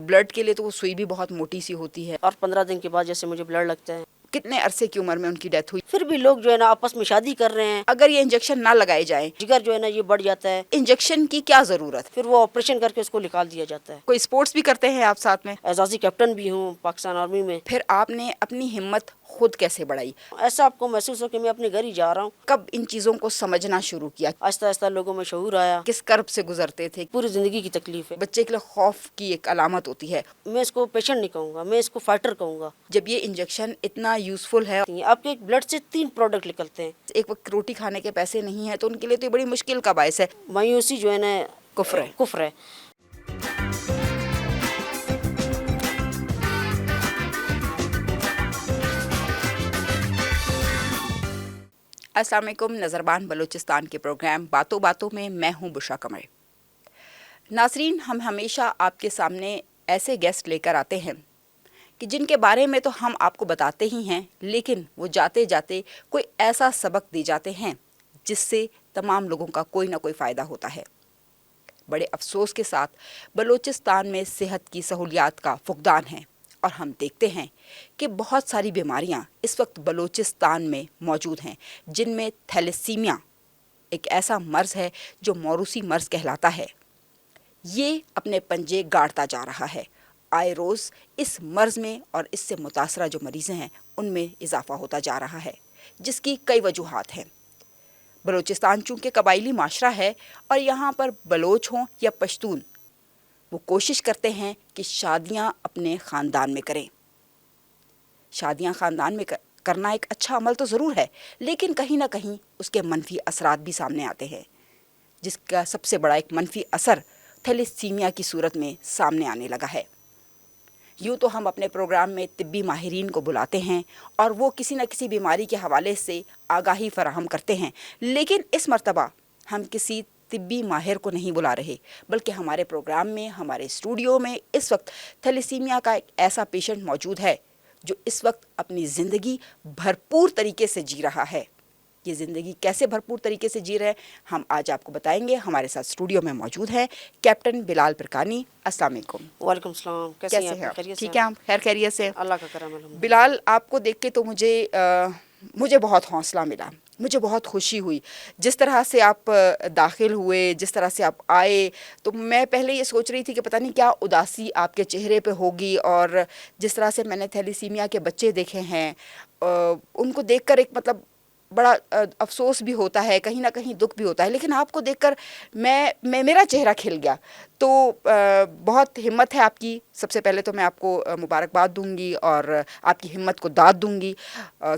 Blood کے لیے تو وہ سوئی بھی بہت موٹی سی ہوتی ہے. اور 15 دن کے بعد جیسے مجھے بلڈ لگتا ہے. کتنے عرصے کی عمر میں ان کی ڈیتھ ہوئی؟ پھر بھی لوگ جو ہے نا آپس میں شادی کر رہے ہیں. اگر یہ انجیکشن نہ لگائے جائیں، جگر جو ہے نا یہ بڑھ جاتا ہے. انجیکشن کی کیا ضرورت؟ پھر وہ آپریشن کر کے اس کو نکال دیا جاتا ہے. کوئی اسپورٹس بھی کرتے ہیں آپ ساتھ میں؟ اعزازی کیپٹن بھی ہوں پاکستان آرمی میں. پھر آپ نے اپنی ہمت خود کیسے بڑھائی؟ ایسا آپ کو محسوس ہو کہ میں اپنے گھر ہی جا رہا ہوں. کب ان چیزوں کو سمجھنا شروع کیا؟ آہستہ آہستہ لوگوں میں شعور آیا. کس کرب سے گزرتے تھے؟ پوری زندگی کی تکلیف ہے. بچے کے لیے خوف کی ایک علامت ہوتی ہے. میں اس کو پیشنٹ نہیں کہوں گا، میں اس کو فائٹر کہوں گا. جب یہ انجیکشن اتنا یوزفل ہے، آپ کے بلڈ سے 3 پروڈکٹ نکلتے ہیں. ایک وقت روٹی کھانے کے پیسے نہیں ہیں تو ان کے لیے تو یہ بڑی مشکل کا باعث ہے. مایوسی جو ہے نا کفر ہے. السلام علیکم. نظربان بلوچستان کے پروگرام باتوں باتوں میں میں ہوں بشرا قمر. ناظرین، ہم ہمیشہ آپ کے سامنے ایسے گیسٹ لے کر آتے ہیں کہ جن کے بارے میں تو ہم آپ کو بتاتے ہی ہیں، لیکن وہ جاتے جاتے کوئی ایسا سبق دے جاتے ہیں جس سے تمام لوگوں کا کوئی نہ کوئی فائدہ ہوتا ہے. بڑے افسوس کے ساتھ بلوچستان میں صحت کی سہولیات کا فقدان ہے، اور ہم دیکھتے ہیں کہ بہت ساری بیماریاں اس وقت بلوچستان میں موجود ہیں، جن میں تھیلیسیمیا ایک ایسا مرض ہے جو موروثی مرض کہلاتا ہے. یہ اپنے پنجے گاڑتا جا رہا ہے. آئے روز اس مرض میں اور اس سے متاثرہ جو مریض ہیں ان میں اضافہ ہوتا جا رہا ہے، جس کی کئی وجوہات ہیں. بلوچستان چونکہ قبائلی معاشرہ ہے اور یہاں پر بلوچ ہوں یا پشتون، وہ کوشش کرتے ہیں کہ شادیاں اپنے خاندان میں کریں. شادیاں خاندان میں کرنا ایک اچھا عمل تو ضرور ہے، لیکن کہیں نہ کہیں اس کے منفی اثرات بھی سامنے آتے ہیں، جس کا سب سے بڑا ایک منفی اثر تھیلیسیمیا کی صورت میں سامنے آنے لگا ہے. یوں تو ہم اپنے پروگرام میں طبی ماہرین کو بلاتے ہیں اور وہ کسی نہ کسی بیماری کے حوالے سے آگاہی فراہم کرتے ہیں، لیکن اس مرتبہ ہم کسی طبی ماہر کو نہیں بلا رہے، بلکہ ہمارے پروگرام میں، ہمارے اسٹوڈیو میں اس وقت تھیلیسیمیا کا ایک ایسا پیشنٹ موجود ہے جو اس وقت اپنی زندگی بھرپور طریقے سے جی رہا ہے. یہ زندگی کیسے بھرپور طریقے سے جی رہے ہیں ہم آج آپ کو بتائیں گے. ہمارے ساتھ اسٹوڈیو میں موجود ہے کیپٹن بلال پرکانی. السلام علیکم. وعلیکم السلام. کیسے ہیں آپ؟ ٹھیک ہے، ہم خیر خیریت سے. اللہ کا کرم الحمد. بلال، آپ کو دیکھ کے تو مجھے بہت حوصلہ ملا، مجھے بہت خوشی ہوئی. جس طرح سے آپ داخل ہوئے، جس طرح سے آپ آئے، تو میں پہلے یہ سوچ رہی تھی کہ پتہ نہیں کیا اداسی آپ کے چہرے پہ ہوگی. اور جس طرح سے میں نے تھیلیسیمیا کے بچے دیکھے ہیں، ان کو دیکھ کر ایک مطلب بڑا افسوس بھی ہوتا ہے، کہیں نہ کہیں دکھ بھی ہوتا ہے، لیکن آپ کو دیکھ کر میرا چہرہ کھل گیا. تو بہت ہمت ہے آپ کی. سب سے پہلے تو میں آپ کو مبارکباد دوں گی اور آپ کی ہمت کو داد دوں گی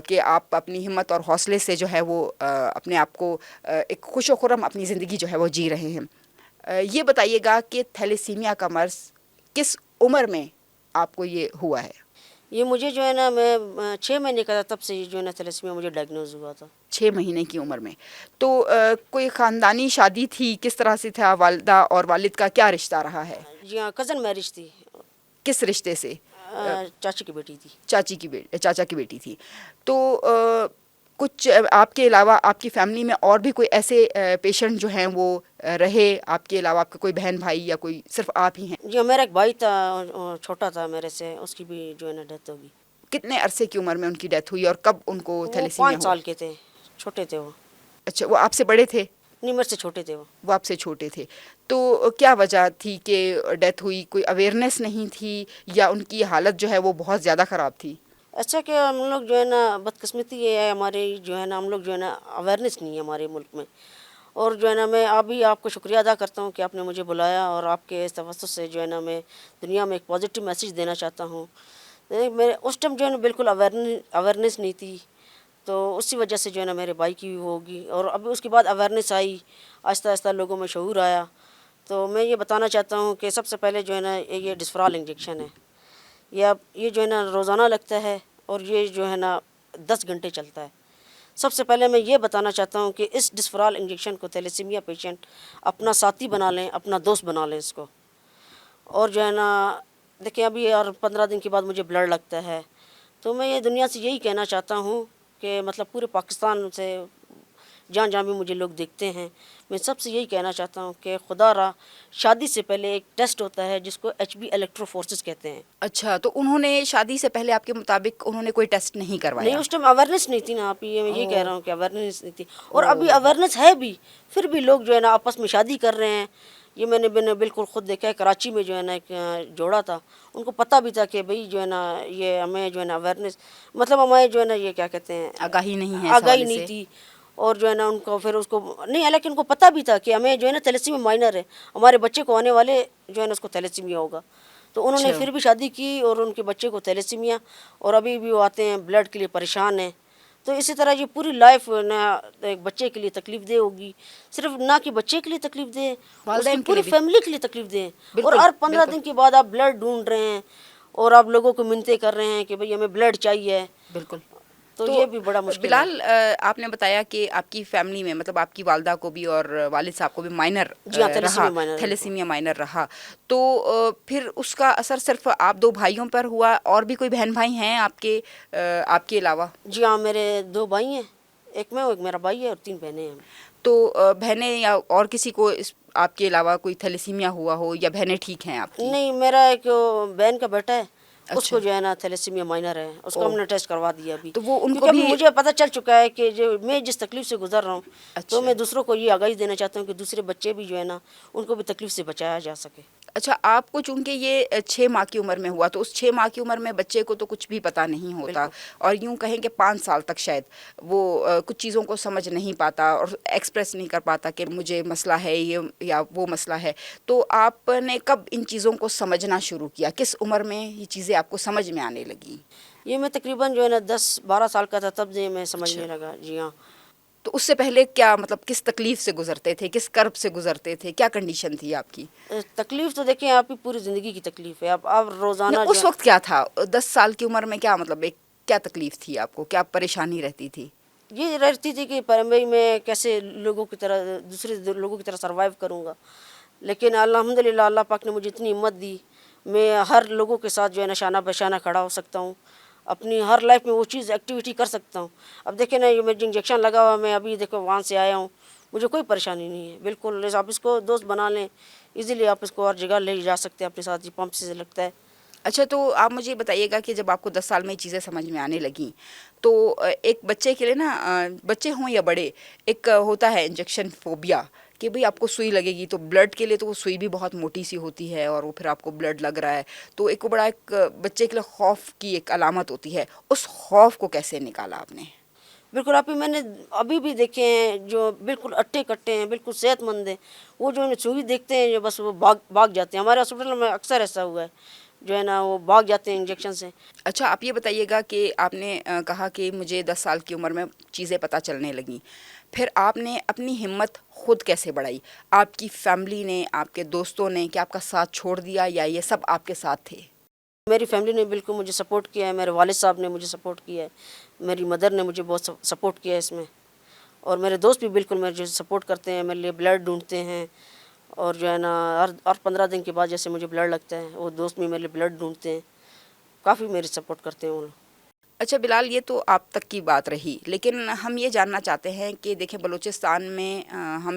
کہ آپ اپنی ہمت اور حوصلے سے جو ہے وہ اپنے آپ کو ایک خوش و خرم اپنی زندگی جو ہے وہ جی رہے ہیں. یہ بتائیے گا کہ تھیلیسیمیا کا مرض کس عمر میں آپ کو یہ ہوا ہے؟ یہ مجھے جو ہے نا، میں 6 مہینے کا تھا تب سے جو ہے نا تھیلیسیمیا مجھے ڈائگنوز ہوا تھا. 6 مہینے کی عمر میں. تو کوئی خاندانی شادی تھی؟ کس طرح سے تھا؟ والدہ اور والد کا کیا رشتہ رہا ہے؟ جی ہاں، کزن میرج تھی. کس رشتے سے؟ چاچی کی بیٹی تھی. چاچا کی بیٹی تھی. تو کچھ آپ کے علاوہ آپ کی فیملی میں اور بھی کوئی ایسے پیشنٹ جو ہیں وہ رہے آپ کے علاوہ؟ آپ کا کوئی بہن بھائی یا کوئی صرف آپ ہی ہیں؟ جی ہاں، میرا ایک بھائی تھا، چھوٹا تھا میرے سے، اس کی بھی جو ہے نا ڈیتھ ہوگی. کتنے عرصے کی عمر میں ان کی ڈیتھ ہوئی اور کب ان کو وہ تھیلیسیمیا 5 ہوا؟ سال کے تھے، چھوٹے تھے وہ. اچھا، وہ آپ سے بڑے تھے؟ نہیں، میرے سے چھوٹے تھے وہ. وہ آپ سے چھوٹے تھے. تو کیا وجہ تھی کہ ڈیتھ ہوئی؟ کوئی اویئرنیس نہیں تھی یا ان کی حالت جو ہے وہ بہت زیادہ خراب تھی؟ اچھا کہ ہم لوگ جو ہے نا، بدقسمتی یہ ہے ہمارے جو ہے نا، ہم لوگ جو ہے نا اویئرنیس نہیں ہے ہمارے ملک میں. اور جو ہے نا میں ابھی آپ کو شکریہ ادا کرتا ہوں کہ آپ نے مجھے بلایا، اور آپ کے اس توسط سے جو ہے نا میں دنیا میں ایک پازیٹیو میسیج دینا چاہتا ہوں. میرے اس ٹائم جو ہے نا بالکل اویئرنیس نہیں تھی، تو اسی وجہ سے جو ہے نا میرے بھائی کی ہوگی. اور ابھی اس کے بعد اویئرنیس آئی، آہستہ آہستہ لوگوں میں شعور آیا. تو میں یہ بتانا چاہتا ہوں کہ سب سے پہلے جو ہے نا یہ ڈسفرال انجیکشن ہے. یہ جو ہے نا روزانہ لگتا ہے اور یہ جو ہے نا 10 گھنٹے چلتا ہے. سب سے پہلے میں یہ بتانا چاہتا ہوں کہ اس ڈسفرال انجیکشن کو تھیلیسیمیا پیشنٹ اپنا ساتھی بنا لیں، اپنا دوست بنا لیں اس کو. اور جو ہے نا دیکھیں، ابھی اور 15 دن کے بعد مجھے بلڈ لگتا ہے. تو میں یہ دنیا سے یہی کہنا چاہتا ہوں کہ مطلب پورے پاکستان سے جہاں جہاں بھی مجھے لوگ دیکھتے ہیں، میں سب سے یہی کہنا چاہتا ہوں کہ خدا را شادی سے پہلے ایک ٹیسٹ ہوتا ہے جس کو HB الیکٹرو فورسز کہتے ہیں. اچھا، تو انہوں نے شادی سے پہلے آپ کے مطابق انہوں نے کوئی ٹیسٹ نہیں کروایا؟ نہیں، اس ٹائم اویئرنیس نہیں تھی نا آپ، یہ میں یہی کہہ اوہ، رہا ہوں کہ اویئرنیس نہیں تھی. اور ابھی اویئرنیس ہے بھی، پھر بھی لوگ جو ہے نا آپس میں شادی کر رہے ہیں. یہ میں نے بالکل خود دیکھا ہے. کراچی میں جو ہے نا ایک جوڑا تھا، ان کو پتہ بھی تھا کہ بھئی جو ہے نا یہ ہمیں جو ہے نا اویئرنیس، مطلب ہمیں جو ہے نا یہ کیا کہتے ہیں، آگاہی نہیں ہے اس آگاہی حوالے نہیں سے؟ تھی. اور جو ہے نا ان کو پھر اس کو نہیں، حالانکہ ان کو پتہ بھی تھا کہ ہمیں جو ہے نا تھیلیسیمیا مائنر ہے، ہمارے بچے کو آنے والے جو ہے نا اس کو تھیلیسیمیا ہوگا. تو انہوں نے اچھا، پھر بھی شادی کی اور ان کے بچے کو تھیلیسیمیا، اور ابھی بھی وہ آتے ہیں بلڈ کے لیے پریشان ہیں. تو اسی طرح یہ پوری لائف نہ ایک بچے کے لیے تکلیف دہ ہوگی، صرف نہ کہ بچے کے لیے تکلیف دہ، اس کی والدین کے پوری لیے بھی فیملی کے لیے تکلیف دہ. اور بالکل ہر 15 بالکل دن کے بعد آپ بلڈ ڈھونڈ رہے ہیں اور آپ لوگوں کو منتیں کر رہے ہیں کہ بھئی ہمیں بلڈ چاہیے. بالکل. تو تو یہ بھی بڑا مشکل ہے. بلال، آپ نے بتایا کہ آپ کی فیملی میں مطلب آپ کی والدہ کو بھی اور والد صاحب کو بھی مائنر جی ہاں، رہا، تھیلیسیمیا مائنر ہے ان کو. تھیلیسیمیا مائنر رہا. تو پھر اس کا اثر صرف آپ 2 بھائیوں پر ہوا، اور بھی کوئی بہن بھائی ہیں آپ کے علاوہ؟ جی ہاں، میرے 2 بھائی ہیں، ایک میں ہوں، ایک میرا بھائی ہے، اور 3 بہنیں ہیں. تو بہنیں یا اور کسی کو آپ کے علاوہ کوئی تھیلیسیمیا ہوا ہو، یا بہنیں ٹھیک ہیں آپ کی؟ نہیں، میرا ایک بہن کا بیٹا ہے، اس اچھا. کو جو ہے نا تھیلیسیمیا مائنر ہے، اس کو او، ہم نے ٹیسٹ کروا دیا ابھی. تو وہ ان کو کیونکہ ابھی بھی مجھے پتہ چل چکا ہے کہ جو میں جس تکلیف سے گزر رہا ہوں، تو اچھا میں دوسروں کو یہ آگاہی دینا چاہتا ہوں کہ دوسرے بچے بھی جو ہے نا ان کو بھی تکلیف سے بچایا جا سکے. اچھا، آپ کو چونکہ یہ 6 ماہ کی عمر میں ہوا، تو اس 6 ماہ کی عمر میں بچے کو تو کچھ بھی پتہ نہیں ہوتا، بالکل. اور یوں کہیں کہ 5 سال تک شاید وہ کچھ چیزوں کو سمجھ نہیں پاتا اور ایکسپریس نہیں کر پاتا کہ مجھے مسئلہ ہے یہ یا وہ مسئلہ ہے. تو آپ نے کب ان چیزوں کو سمجھنا شروع کیا؟ کس عمر میں یہ چیزیں آپ کو سمجھ میں آنے لگیں؟ یہ میں تقریباً جو ہے نا 10-12 سال کا تھا تب سے میں اچھا، سمجھنے لگا. جی ہاں. تو اس سے پہلے کیا مطلب کس تکلیف سے گزرتے تھے، کس کرب سے گزرتے تھے، کیا کنڈیشن تھی آپ کی؟ تکلیف تو دیکھیں آپ کی پوری زندگی کی تکلیف ہے. آپ روزانہ جو اس وقت کیا تھا 10 سال کی عمر میں؟ کیا مطلب کیا تکلیف تھی آپ کو، کیا پریشانی رہتی تھی؟ یہ رہتی تھی کہ بھئی میں کیسے لوگوں کی طرح دوسرے لوگوں کی طرح سروائیو کروں گا. لیکن الحمدللہ اللہ پاک نے مجھے اتنی ہمت دی، میں ہر لوگوں کے ساتھ جو ہے نا شانہ بشانہ کھڑا ہو سکتا ہوں، اپنی ہر لائف میں وہ چیز ایکٹیویٹی کر سکتا ہوں. اب دیکھیں نا، یہ مجھے انجیکشن لگا ہوا، میں ابھی دیکھو وہاں سے آیا ہوں، مجھے کوئی پریشانی نہیں ہے. بالکل آپ اس کو دوست بنا لیں، ایزیلی آپ اس کو ہر جگہ لے جا سکتے ہیں اپنے ساتھ. یہ پمپ سے لگتا ہے. اچھا، تو آپ مجھے بتائیے گا کہ جب آپ کو 10 سال میں یہ چیزیں سمجھ میں آنے لگیں، تو ایک بچے کے لیے نا، بچے ہوں یا بڑے، ایک ہوتا ہے انجیکشن فوبیا، کہ بھئی آپ کو سوئی لگے گی. تو بلڈ کے لیے تو وہ سوئی بھی بہت موٹی سی ہوتی ہے، اور وہ پھر آپ کو بلڈ لگ رہا ہے، تو ایک بڑا ایک بچے کے لیے خوف کی ایک علامت ہوتی ہے. اس خوف کو کیسے نکالا آپ نے؟ بالکل آپ ہی، میں نے ابھی بھی دیکھے ہیں جو بالکل اٹھے کٹے ہیں، بالکل صحت مند ہیں، وہ جو ہے سوئی دیکھتے ہیں جو بس وہ بھاگ جاتے ہیں. ہمارے ہاسپٹل میں اکثر ایسا ہوا ہے، جو ہے نا وہ بھاگ جاتے ہیں انجیکشن سے. اچھا، آپ یہ بتائیے گا کہ آپ نے کہا کہ مجھے 10 سال کی عمر میں چیزیں پتہ چلنے لگیں، پھر آپ نے اپنی ہمت خود کیسے بڑھائی؟ آپ کی فیملی نے، آپ کے دوستوں نے کیا آپ کا ساتھ چھوڑ دیا، یا یہ سب آپ کے ساتھ تھے؟ میری فیملی نے بالکل مجھے سپورٹ کیا ہے، میرے والد صاحب نے مجھے سپورٹ کیا ہے، میری مدر نے مجھے بہت سپورٹ کیا ہے اس میں، اور میرے دوست بھی بالکل مجھے سپورٹ کرتے ہیں، میرے لیے بلڈ ڈھونڈتے ہیں. اور جو ہے نا ہر 15 دن کے بعد جیسے مجھے بلڈ لگتا ہے، وہ دوست بھی میرے لیے بلڈ ڈھونڈتے ہیں. کافی میری سپورٹ کرتے ہیں وہ لوگ. اچھا بلال، یہ تو آپ تک کی بات رہی، لیکن ہم یہ جاننا چاہتے ہیں کہ دیکھیں بلوچستان میں ہم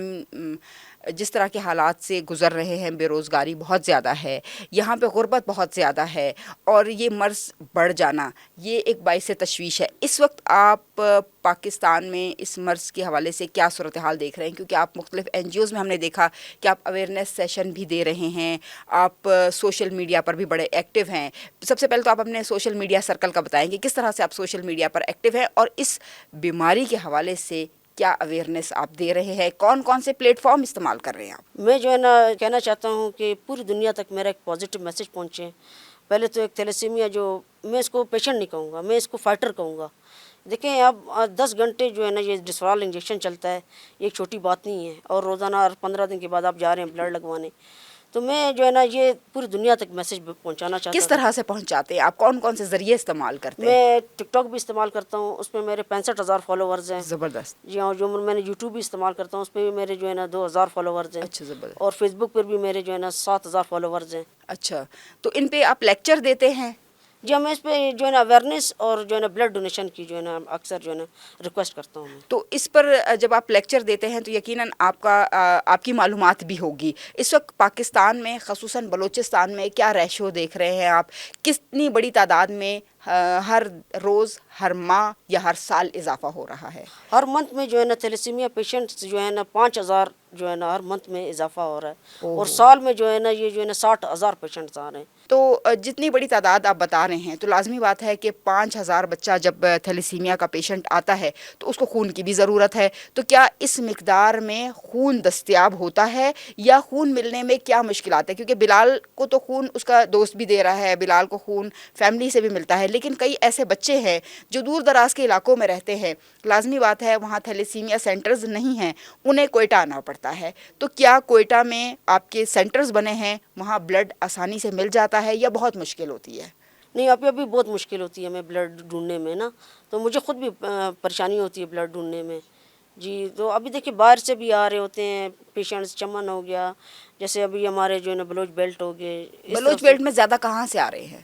جس طرح کے حالات سے گزر رہے ہیں، بے روزگاری بہت زیادہ ہے، یہاں پہ غربت بہت زیادہ ہے، اور یہ مرض بڑھ جانا یہ ایک باعث تشویش ہے. اس وقت آپ پاکستان میں اس مرض کے حوالے سے کیا صورتحال دیکھ رہے ہیں؟ کیونکہ آپ مختلف NGOs میں ہم نے دیکھا کہ آپ اویئرنیس سیشن بھی دے رہے ہیں، آپ سوشل میڈیا پر بھی بڑے ایکٹیو ہیں. سب سے پہلے تو آپ اپنے سوشل میڈیا سرکل کا بتائیں کہ کس طرح سے آپ سوشل میڈیا پر ایکٹیو ہیں، اور اس بیماری کے حوالے سے کیا اویئرنیس آپ دے رہے ہیں، کون کون سے پلیٹ فارم استعمال کر رہے ہیں آپ؟ میں جو ہے نا کہنا چاہتا ہوں کہ پوری دنیا تک میرا ایک پازیٹیو میسج پہنچے. پہلے تو ایک تھیلیسیمیا، جو میں اس کو پیشنٹ نہیں کہوں گا، میں اس کو فائٹر کہوں گا. دیکھیں اب 10 گھنٹے جو ہے نا یہ ڈسفرال انجیکشن چلتا ہے، یہ ایک چھوٹی بات نہیں ہے، اور روزانہ ہر 15 دن کے بعد آپ جا رہے ہیں بلڈ لگوانے. تو میں جو ہے نا یہ پوری دنیا تک میسج پہنچانا چاہتا کس تھا. طرح سے پہنچاتے ہیں آپ؟ کون کون سے ذریعے استعمال کرتے ہیں؟ میں ٹک ٹاک بھی استعمال کرتا ہوں، اس میں میرے 65,000 فالوورز ہیں. زبردست. جی ہاں. جو میں نے یوٹیوب بھی استعمال کرتا ہوں، اس پہ بھی میرے جو ہے نا 2,000 فالوورز ہیں. اچھا، زبردست. اور فیس بک پر بھی میرے جو ہے نا 7,000 فالوورز ہیں. اچھا، تو ان پہ آپ لیکچر دیتے ہیں؟ جی میں اس پہ جو ہے نا اویئرنیس اور جو ہے نا بلڈ ڈونیشن کی جو ہے نا اکثر جو ہے نا ریکویسٹ کرتا ہوں میں. تو اس پر جب آپ لیکچر دیتے ہیں تو یقیناً آپ کی معلومات بھی ہوگی. اس وقت پاکستان میں خصوصاً بلوچستان میں کیا ریشو دیکھ رہے ہیں آپ؟ کتنی بڑی تعداد میں ہر روز، ہر ماہ یا ہر سال اضافہ ہو رہا ہے؟ ہر منتھ میں جو ہے نا تھیلیسیمیا پیشنٹس جو ہے نا 5,000 جو ہے نا ہر منتھ میں اضافہ ہو رہا ہے اور سال میں جو ہے نا یہ جو ہے نا 60,000 پیشنٹس آ رہے ہیں. تو جتنی بڑی تعداد آپ بتا رہے ہیں تو لازمی بات ہے کہ 5,000 بچہ جب تھیلیسیمیا کا پیشنٹ آتا ہے تو اس کو خون کی بھی ضرورت ہے. تو کیا اس مقدار میں خون دستیاب ہوتا ہے یا خون ملنے میں کیا مشکلات ہیں؟ کیونکہ بلال کو تو خون اس کا دوست بھی دے رہا ہے، بلال کو خون فیملی سے بھی ملتا ہے، لیکن کئی ایسے بچے ہیں جو دور دراز کے علاقوں میں رہتے ہیں، لازمی بات ہے وہاں تھیلیسیمیا سینٹرز نہیں ہیں، انہیں کوئٹہ آنا پڑتا ہے. تو کیا کوئٹہ میں آپ کے سینٹرز بنے ہیں، وہاں بلڈ آسانی سے مل جاتا ہے یا بہت مشکل ہوتی ہے؟ نہیں ابھی بہت مشکل ہوتی ہے ہمیں بلڈ ڈھونڈنے میں نا، تو مجھے خود بھی پریشانی ہوتی ہے بلڈ ڈھونڈنے میں. جی تو ابھی دیکھیے باہر سے بھی آ رہے ہوتے ہیں پیشنٹس، چمن ہو گیا، جیسے ابھی ہمارے جو ہے نا بلوچ بیلٹ ہو گئے، اس بلوچ طرف سے بیلٹ میں زیادہ کہاں سے آ رہے ہیں؟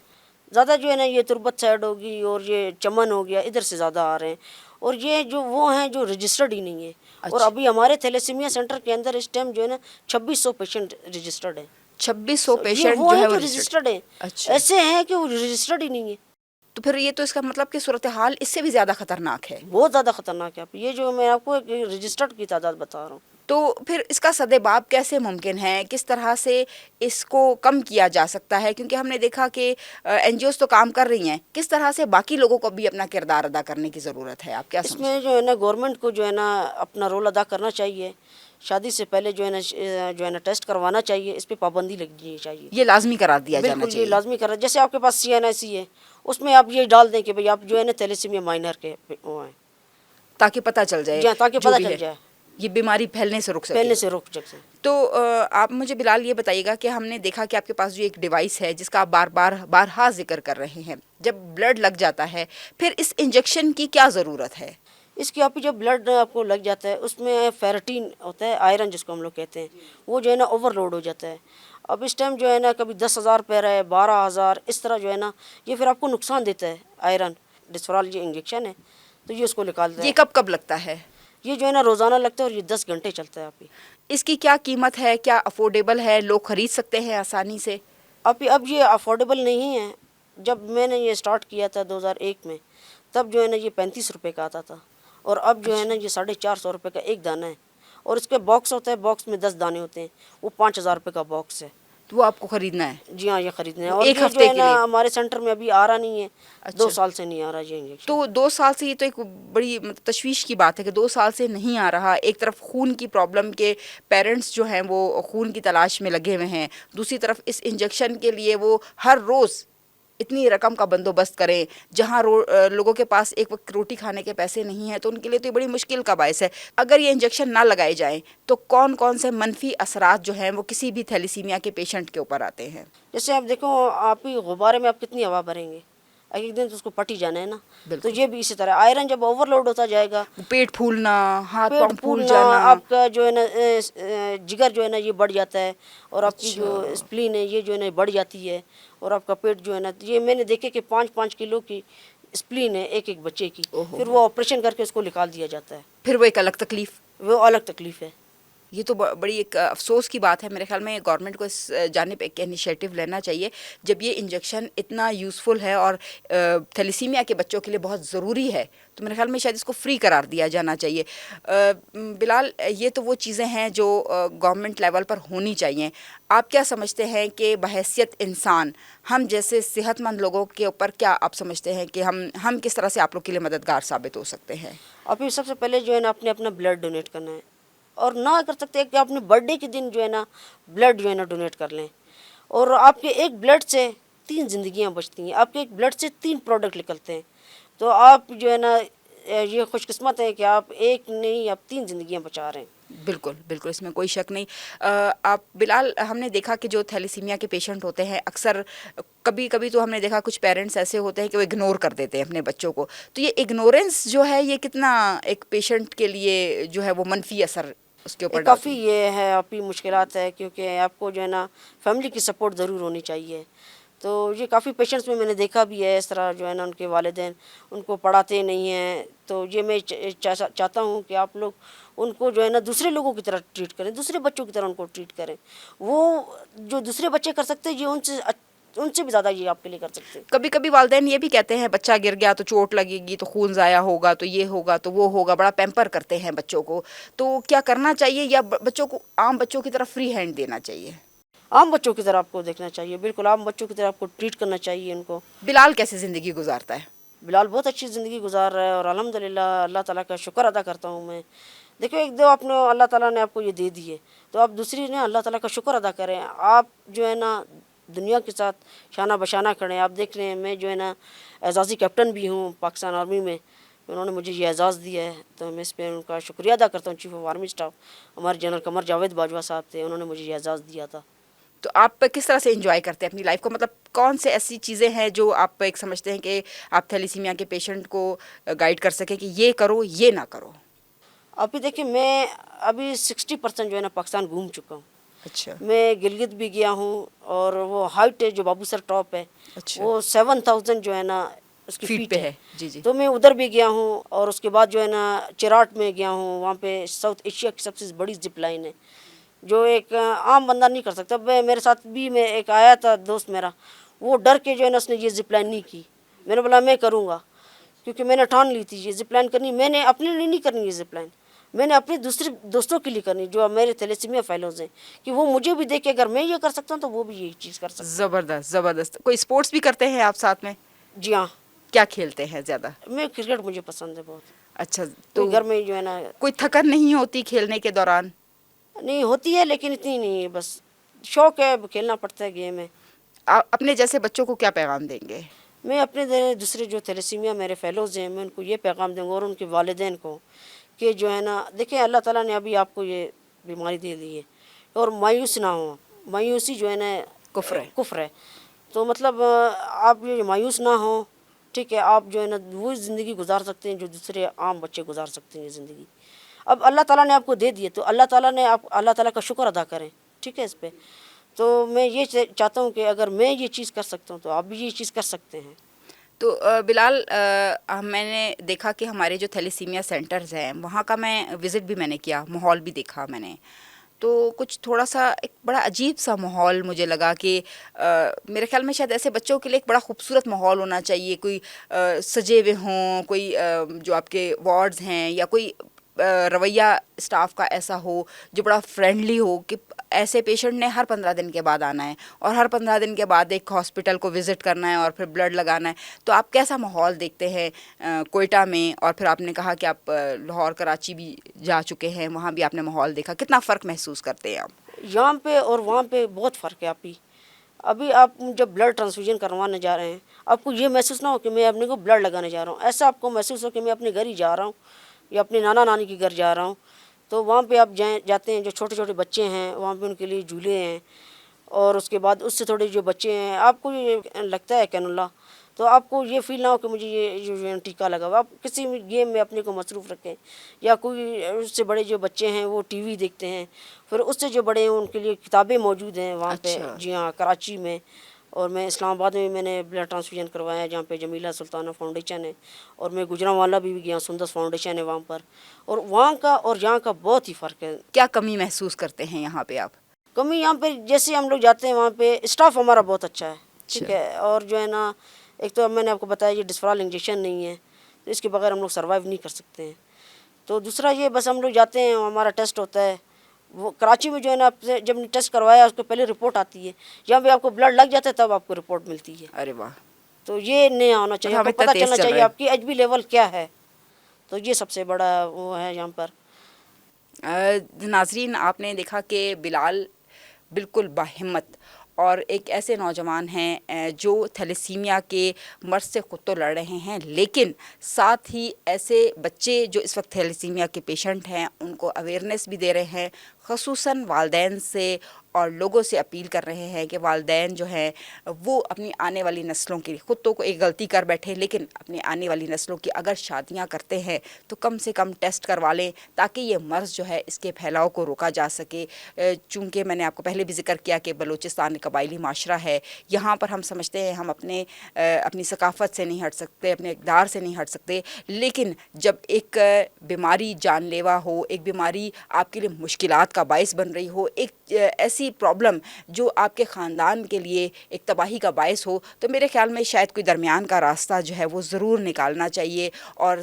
زیادہ جو ہے نا یہ تربت سائڈ ہوگی اور یہ چمن ہو گیا، ادھر سے زیادہ آ رہے ہیں. اور یہ جو وہ ہیں جو رجسٹرڈ ہی نہیں ہے. اور اچھا، ابھی ہمارے تھیلیسیمیا سینٹر کے اندر اس ٹائم جو ہے نا 2,600 پیشنٹ رجسٹرڈ ہیں. 2,600 یہ پیشنٹ وہ جو ہیں ہے وہ جو رجسٹرڈ. رجسٹرڈ ہیں، اچھا، ایسے ہیں کہ وہ رجسٹرڈ ہی نہیں ہے. تو پھر یہ تو اس کا مطلب کہ صورتحال اس سے بھی زیادہ خطرناک ہے. بہت زیادہ خطرناک ہے. یہ جو میں آپ کو رجسٹرڈ کی تعداد بتا رہا ہوں. تو پھر اس کا سدباب کیسے ممکن ہے؟ کس طرح سے اس کو کم کیا جا سکتا ہے؟ کیونکہ ہم نے دیکھا کہ این جی اوز تو کام کر رہی ہیں، کس طرح سے باقی لوگوں کو بھی اپنا کردار ادا کرنے کی ضرورت ہے؟ آپ کیا اس سمجھتے میں جو ہے نا گورنمنٹ کو جو ہے نا اپنا رول ادا کرنا چاہیے. شادی سے پہلے جو ہے نا ٹیسٹ کروانا چاہیے، اس پہ پابندی لگنی چاہیے. یہ لازمی قرار دیا جانا بالکل یہ چاہیے لازمی کرنا. جیسے آپ کے پاس سی این آئی سی ہے، اس میں آپ یہ ڈال دیں کہ بھئی آپ جو ہے نا تھیلیسیمیا مائنر کے وہ ہیں، تاکہ پتہ چل جائے جی ہاں، تاکہ جو پتہ بھی چل ہے، جائے، یہ بیماری پھیلنے سے رک سکے. پہلے سے روک سکیں. تو آپ مجھے بلال یہ بتائیے گا کہ ہم نے دیکھا کہ آپ کے پاس جو ایک ڈیوائس ہے جس کا آپ بارہا ذکر کر رہے ہیں، جب بلڈ لگ جاتا ہے پھر اس انجیکشن کی کیا ضرورت ہے؟ اس کی آپ جب بلڈ آپ کو لگ جاتا ہے اس میں فیرٹین ہوتا ہے، آئرن جس کو ہم لوگ کہتے ہیں، وہ جو ہے نا اوور لوڈ ہو جاتا ہے. اب اس ٹائم جو ہے نا کبھی 10,000 پہ رہے، 12,000 اس طرح جو ہے نا یہ پھر آپ کو نقصان دیتا ہے. آئرن ڈسفرال یہ انجیکشن ہے تو یہ اس کو نکالتا یہ ہے. کب کب لگتا ہے؟ یہ جو ہے نا روزانہ لگتا ہے اور یہ 10 گھنٹے چلتا ہے. آپ اس کی کیا قیمت ہے؟ کیا افورڈیبل ہے؟ لوگ خرید سکتے ہیں آسانی سے؟ اب یہ افورڈیبل نہیں ہے. جب میں نے یہ سٹارٹ کیا تھا 2001 میں، تب جو ہے نا یہ 35 روپے کا آتا تھا، اور اب جو ہے نا اچھا، یہ 450 روپے کا ایک دانہ ہے. اور اس کے باکس ہوتا ہے، باکس میں 10 دانے ہوتے ہیں، وہ 5,000 روپے کا باکس ہے. تو وہ آپ کو خریدنا ہے؟ جی ہاں یہ خریدنا ہے. وہ اور ایک یہ جو ہفتے ہے کے نا لیے؟ ہمارے سینٹر میں ابھی آ رہا نہیں ہے، 2 اچھا، سال سے نہیں آ رہا یہ انجیکشن. تو 2 سال سے یہ تو ایک بڑی تشویش کی بات ہے کہ 2 سال سے نہیں آ رہا. ایک طرف خون کی پرابلم کے پیرنٹس جو ہیں وہ خون کی تلاش میں لگے ہوئے ہیں، دوسری طرف اس انجیکشن کے لیے وہ ہر روز اتنی رقم کا بندوبست کریں، جہاں لوگوں کے پاس ایک وقت روٹی کھانے کے پیسے نہیں ہیں، تو ان کے لیے تو یہ بڑی مشکل کا باعث ہے. اگر یہ انجیکشن نہ لگائے جائیں تو کون کون سے منفی اثرات جو ہیں وہ کسی بھی تھیلیسیمیا کے پیشنٹ کے اوپر آتے ہیں؟ جیسے آپ دیکھو، آپ ہی غبارے میں آپ کتنی ہوا بھریں گے، ایک دن تو اس کو پٹ ہی جانا ہے نا. تو بالکل، یہ بھی اسی طرح آئرن جب اوور لوڈ ہوتا جائے گا، پیٹ پھولنا، ہاتھ پیٹ پاؤں پھول پھولنا، جانا. آپ کا جو ہے نا جگر جو ہے نا یہ بڑھ جاتا ہے، اور آپ کی جو اچھا، اسپلین ہے یہ جو ہے نا بڑھ جاتی ہے، اور آپ کا پیٹ جو ہے نا، یہ میں نے دیکھے کہ 5-5 کلو کی اسپلین ہے ایک بچے کی. اوہو، پھر وہ آپریشن کر کے اس کو نکال دیا جاتا ہے. پھر وہ ایک الگ تکلیف. وہ الگ تکلیف ہے. یہ تو بڑی ایک افسوس کی بات ہے. میرے خیال میں گورنمنٹ کو اس جانب ایک انیشیٹو لینا چاہیے. جب یہ انجیکشن اتنا یوزفل ہے اور تھیلیسیمیا کے بچوں کے لیے بہت ضروری ہے تو میرے خیال میں شاید اس کو فری قرار دیا جانا چاہیے. بلال، یہ تو وہ چیزیں ہیں جو گورنمنٹ لیول پر ہونی چاہیے. آپ کیا سمجھتے ہیں کہ بحیثیت انسان ہم جیسے صحت مند لوگوں کے اوپر کیا آپ سمجھتے ہیں کہ ہم کس طرح سے آپ لوگ کے لیے مددگار ثابت ہو سکتے ہیں؟ ابھی سب سے پہلے جو ہے نا اپنا بلڈ ڈونیٹ کرنا ہے، اور نہ کر سکتے ہیں کہ اپنے برتھ ڈے کے دن جو ہے نا بلڈ جو ہے نا ڈونیٹ کر لیں. اور آپ کے ایک بلڈ سے 3 زندگیاں بچتی ہیں، آپ کے ایک بلڈ سے 3 پروڈکٹ نکلتے ہیں. تو آپ جو ہے نا یہ خوش قسمت ہے کہ آپ ایک نہیں، آپ 3 زندگیاں بچا رہے ہیں. بالکل بالکل، اس میں کوئی شک نہیں. آپ بلال، ہم نے دیکھا کہ جو تھیلیسیمیا کے پیشنٹ ہوتے ہیں اکثر کبھی کبھی تو ہم نے دیکھا کچھ پیرنٹس ایسے ہوتے ہیں کہ وہ اگنور کر دیتے ہیں اپنے بچوں کو. تو یہ اگنورینس جو ہے یہ کتنا ایک پیشنٹ کے لیے جو ہے وہ منفی اثر اس کے اوپر کافی ڈالتی ہے؟ یہ ہے آپ کی مشکلات ہے، کیونکہ آپ کو جو ہے نا فیملی کی سپورٹ ضرور ہونی چاہیے. تو یہ کافی پیشنٹس میں نے دیکھا بھی ہے اس طرح جو ہے نا ان کے والدین ان کو پڑھاتے نہیں ہیں. تو یہ میں چاہتا ہوں کہ آپ لوگ ان کو جو ہے نا دوسرے لوگوں کی طرح ٹریٹ کریں, دوسرے بچوں کی طرح ان کو ٹریٹ کریں. وہ جو دوسرے بچے کر سکتے ہیں یہ ان سے بھی زیادہ یہ آپ کے لیے کر سکتے ہیں. کبھی کبھی والدین یہ بھی کہتے ہیں بچہ گر گیا تو چوٹ لگے گی تو خون ضائع ہوگا تو یہ ہوگا تو وہ ہوگا, بڑا پیمپر کرتے ہیں بچوں کو. تو کیا کرنا چاہیے, یا بچوں کو عام بچوں کی طرف فری ہینڈ دینا چاہیے؟ عام بچوں کی طرح آپ کو دیکھنا چاہیے, بالکل عام بچوں کی طرح آپ کو ٹریٹ کرنا چاہیے ان کو. بلال کیسے زندگی گزارتا ہے؟ بلال بہت اچھی زندگی گزار رہا ہے اور الحمدللہ اللہ تعالیٰ کا شکر ادا کرتا ہوں میں. دیکھو ایک دو آپ نے اللہ تعالیٰ نے آپ کو یہ دے دی ہے تو آپ دوسری نے اللہ تعالیٰ کا شکر ادا کریں. آپ جو ہے نا دنیا کے ساتھ شانہ بشانہ کھڑے ہیں. آپ دیکھ رہے ہیں میں جو ہے نا اعزازی کیپٹن بھی ہوں پاکستان آرمی میں, انہوں نے مجھے یہ اعزاز دیا ہے تو میں اس پہ ان کا شکریہ ادا کرتا ہوں. چیف آف آرمی اسٹاف ہمارے جنرل قمر جاوید باجوہ صاحب تھے, انہوں نے مجھے یہ اعزاز دیا تھا. تو آپ کس طرح سے انجوائے کرتے ہیں اپنی لائف کو, مطلب کون سے ایسی چیزیں ہیں جو آپ ایک سمجھتے ہیں کہ آپ تھیلیسیمیا کے پیشنٹ کو گائیڈ کر سکیں کہ یہ کرو یہ نہ کرو؟ ابھی دیکھیں میں ابھی 60% جو ہے نا پاکستان گھوم چکا ہوں. اچھا میں گلگت بھی گیا ہوں, اور وہ ہائٹ ہے جو بابو سر ٹاپ ہے اچھا, وہ 7000 جو ہے نا اس کی فیٹ فیٹ پہ ہے. جی جی. تو میں ادھر بھی گیا ہوں, اور اس کے بعد جو ہے نا چراٹ میں گیا ہوں. وہاں پہ ساؤتھ ایشیا کی سب سے بڑی زپ لائن ہے جو ایک عام بندہ نہیں کر سکتا. میرے ساتھ بھی میں ایک آیا تھا دوست میرا, وہ ڈر کے جو ہے نا اس نے یہ زپ لائن نہیں کی. میں نے بولا میں کروں گا, کیونکہ میں نے ٹھان لی تھی یہ زپ لائن کرنی. میں نے اپنے لیے نہیں کرنی یہ زپ لائن, میں نے اپنے دوسرے دوستوں کے لیے کرنی جو میرے تھیلیسیمیا فیلوز ہیں, کہ وہ مجھے بھی دیکھ کے اگر میں یہ کر سکتا ہوں تو وہ بھی یہی چیز کر سکتے ہیں. زبردست زبردست. کوئی اسپورٹس بھی کرتے ہیں آپ ساتھ میں؟ جی ہاں, کیا کھیلتے ہیں زیادہ؟ میں کرکٹ مجھے پسند ہے بہت. اچھا, تو تو گھر میں جو ہے نا کوئی تھکن نہیں ہوتی کھیلنے کے دوران؟ نہیں ہوتی ہے لیکن اتنی نہیں ہے, بس شوق ہے, کھیلنا پڑتا ہے گیم ہے. آپ اپنے جیسے بچوں کو کیا پیغام دیں گے؟ میں اپنے دوسرے جو تھیلیسیمیا میرے فیلوز ہیں میں ان کو یہ پیغام دوں گا, اور ان کے والدین کو, کہ جو ہے نا دیکھیں اللہ تعالیٰ نے ابھی آپ کو یہ بیماری دے دی ہے, اور مایوس نہ ہوں. مایوسی جو ہے نا کفر ہے. تو مطلب آپ یہ مایوس نہ ہوں, ٹھیک ہے. آپ جو ہے نا وہ زندگی گزار سکتے ہیں جو دوسرے عام بچے گزار سکتے ہیں یہ زندگی. اب اللہ تعالیٰ نے آپ کو دے دی ہے تو اللہ تعالیٰ کا شکر ادا کریں, ٹھیک ہے اس پہ. تو میں یہ چاہتا ہوں کہ اگر میں یہ چیز کر سکتا ہوں تو آپ بھی یہ چیز کر سکتے ہیں. تو بلال, میں نے دیکھا کہ ہمارے جو تھیلیسیمیا سینٹرز ہیں وہاں کا میں وزٹ بھی میں نے کیا, ماحول بھی دیکھا میں نے, تو کچھ تھوڑا سا ایک بڑا عجیب سا ماحول مجھے لگا کہ میرے خیال میں شاید ایسے بچوں کے لیے ایک بڑا خوبصورت ماحول ہونا چاہیے, کوئی سجے ہوئے ہوں, کوئی جو آپ کے وارڈز ہیں یا کوئی رویہ اسٹاف کا ایسا ہو جو بڑا فرینڈلی ہو کہ ایسے پیشنٹ نے ہر 15 دن کے بعد آنا ہے اور ہر 15 دن کے بعد ایک ہاسپٹل کو وزٹ کرنا ہے اور پھر بلڈ لگانا ہے. تو آپ کیسا ماحول دیکھتے ہیں کوئٹہ میں, اور پھر آپ نے کہا کہ آپ لاہور کراچی بھی جا چکے ہیں, وہاں بھی آپ نے ماحول دیکھا, کتنا فرق محسوس کرتے ہیں آپ؟ یہاں پہ اور وہاں پہ بہت فرق ہے. ابھی آپ جب بلڈ ٹرانسفیوژن کروانے جا رہے ہیں آپ کو یہ محسوس نہ ہو کہ میں اپنے کو بلڈ لگانے جا رہا ہوں, ایسا آپ کو محسوس ہو کہ میں اپنے گھر ہی جا رہا ہوں یا اپنے نانا نانی کے گھر جا رہا ہوں. تو وہاں پہ آپ جاتے ہیں, جو چھوٹے چھوٹے بچے ہیں وہاں پہ ان کے لیے جھولے ہیں, اور اس کے بعد اس سے تھوڑے جو بچے ہیں آپ کو یہ لگتا ہے کین اللہ, تو آپ کو یہ فیل نہ ہو کہ مجھے یہ جو ٹیکہ لگا ہوا. آپ کسی بھی گیم میں اپنے کو مصروف رکھیں, یا کوئی اس سے بڑے جو بچے ہیں وہ ٹی وی دیکھتے ہیں, پھر اس سے جو بڑے ہیں ان کے لیے کتابیں موجود ہیں وہاں پہ. اچھا. جی ہاں, کراچی میں, اور میں اسلام آباد میں نے بلڈ ٹرانسفیوژن کروایا جہاں پہ جمیلہ سلطانہ فاؤنڈیشن ہے, اور میں گجرانوالہ بھی گیا, سندس فاؤنڈیشن ہے وہاں پر. اور وہاں کا اور یہاں کا بہت ہی فرق ہے. کیا کمی محسوس کرتے ہیں یہاں پہ آپ؟ کمی یہاں پہ جیسے ہم لوگ جاتے ہیں وہاں پہ اسٹاف ہمارا بہت اچھا ہے, ٹھیک ہے. اور جو ہے نا ایک تو میں نے آپ کو بتایا یہ ڈسفرال انجیکشن نہیں ہے تو اس کے بغیر ہم لوگ سروائیو نہیں کر سکتے ہیں. تو دوسرا یہ بس ہم لوگ جاتے ہیں, ہمارا ٹیسٹ ہوتا ہے. وہ کراچی میں جو ہے نا آپ سے جب ٹیسٹ کروایا اس کو پہلے رپورٹ آتی ہے, یہاں پہ آپ کو بلڈ لگ جاتا ہے تب آپ کو رپورٹ ملتی ہے. ارے واہ. تو یہ نہیں ہونا چاہیے, آپ کو پتہ چلنا چاہیے آپ کی ایچ بی لیول کیا ہے. تو یہ سب سے بڑا وہ ہے یہاں پر. ناظرین, آپ نے دیکھا کہ بلال بالکل باہمت اور ایک ایسے نوجوان ہیں جو تھیلیسیمیا کے مرض سے خود تو لڑ رہے ہیں, لیکن ساتھ ہی ایسے بچے جو اس وقت تھیلیسیمیا کے پیشنٹ ہیں ان کو اویئرنیس بھی دے رہے ہیں, خصوصاً والدین سے اور لوگوں سے اپیل کر رہے ہیں کہ والدین جو ہیں وہ اپنی آنے والی نسلوں کی، خود تو ایک غلطی کر بیٹھے لیکن اپنی آنے والی نسلوں کی اگر شادیاں کرتے ہیں تو کم سے کم ٹیسٹ کروا لیں تاکہ یہ مرض جو ہے اس کے پھیلاؤ کو روکا جا سکے۔ چونکہ میں نے آپ کو پہلے بھی ذکر کیا کہ بلوچستان قبائلی معاشرہ ہے، یہاں پر ہم سمجھتے ہیں ہم اپنی ثقافت سے نہیں ہٹ سکتے، اپنے اقدار سے نہیں ہٹ سکتے، لیکن جب ایک بیماری جان لیوا ہو، ایک بیماری آپ کے لیے مشکلات کا باعث بن رہی ہو، ایک ایسی پرابلم جو آپ کے خاندان کے لیے ایک تباہی کا باعث ہو، تو میرے خیال میں شاید کوئی درمیان کا راستہ جو ہے وہ ضرور نکالنا چاہیے، اور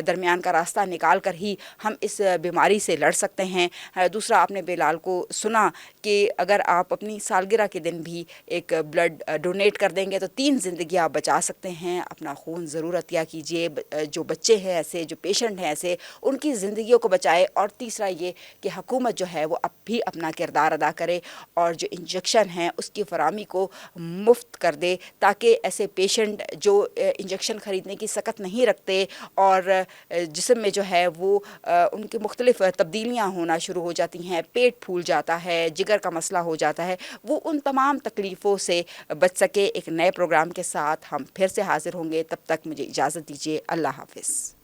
درمیان کا راستہ نکال کر ہی ہم اس بیماری سے لڑ سکتے ہیں۔ دوسرا، آپ نے بلال کو سنا کہ اگر آپ اپنی سالگرہ کے دن بھی ایک بلڈ ڈونیٹ کر دیں گے تو 3 زندگیاں آپ بچا سکتے ہیں۔ اپنا خون ضرور عطیہ کیجیے، جو بچے ہیں ایسے، جو پیشنٹ ہیں ایسے، ان کی زندگیوں کو بچائے۔ اور تیسرا یہ کہ حکومت جو ہے وہ اب بھی اپنا کردار ادا کرے اور جو انجیکشن ہیں اس کی فراہمی کو مفت کر دے، تاکہ ایسے پیشنٹ جو انجیکشن خریدنے کی سکت نہیں رکھتے اور جسم میں جو ہے وہ ان کی مختلف تبدیلیاں ہونا شروع ہو جاتی ہیں، پیٹ پھول جاتا ہے، جگر کا مسئلہ ہو جاتا ہے، وہ ان تمام تکلیفوں سے بچ سکے۔ ایک نئے پروگرام کے ساتھ ہم پھر سے حاضر ہوں گے، تب تک مجھے اجازت دیجیے، اللہ حافظ۔